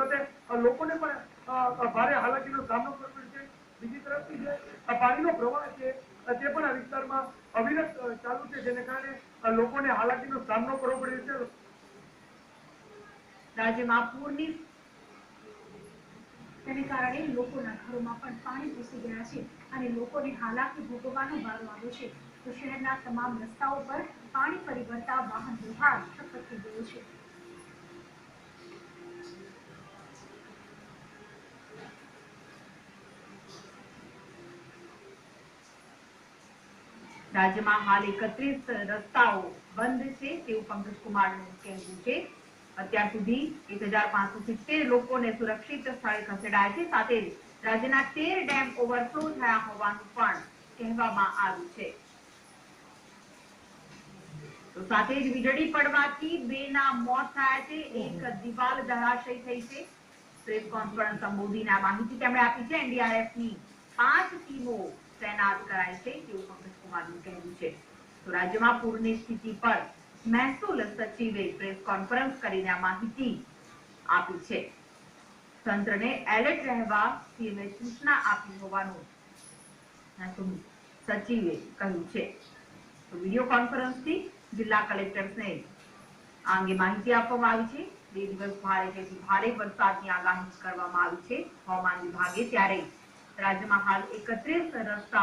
સાથે લોકોને પણ ભારે હાલાકીનો સામનો કરવો પડે છે। બીજી તરફથી જે પાણીનો પ્રવાહ છે તે પણ આ વિસ્તારમાં અવિરત ચાલુ છે, જેને કારણે લોકોને હાલાકીનો સામનો કરવો પડે છે। રાજ્યમાં પૂરની તેને કારણે લોકોના ઘરોમાં પણ પાણી ઘૂસી ગયા છે અને લોકોને હાલાકી ભોગવવાનો વારો આવ્યો છે। તો શહેરના તમામ રસ્તાઓ પર પાણી ફરી વળતા વાહન વ્યવહાર ઠપ્પ થઈ ગયો છે। રાજ્યમાં હાલ 31 રસ્તાઓ બંધ છે તેવું પંકજ કુમારનું કહેવું છે। અત્યાર સુધી 1570 લોકોને સુરક્ષિત સ્થળે ખસેડાયા છે। સાથે જ રાજ્યના 13 ડેમ ઓવરફ્લો થયા હોવાનું પણ કહેવામાં આવ્યું છે। તો સાથે જ વીજળી પડવાથી 2 ના મોત થયા છે, એક દિવાલ ધરાશયી થઈ છે। પ્રેસ કોન્ફરન્સ સંબોધીને આ માહિતી તેમણે આપી છે। એનડીઆરએફની 5 ટીમો તૈનાત કરાઈ છે તેવું પંકજ કુમારનું કહેવું છે। તો રાજ્યમાં પૂરની સ્થિતિ પર મહેસૂલ સચિવે પ્રેસ કોન્ફરન્સ કરીને આ માહિતી આપી છે। તંત્રને એલર્ટ રહેવા સીએમએ સૂચના આપી હોવાનું મહેસૂલ સચિવે કહ્યું છે। તો વિડીયો કોન્ફરન્સથી જિલ્લા કલેક્ટર્સને આ અંગે માહિતી આપવામાં આવી છે। 2 દિવસ ભારેથી ભારે વરસાદની આગાહી કરવામાં આવી છે હવામાન વિભાગે। ત્યારે રાજ્યમાં હાલ 31 રસ્તાઓ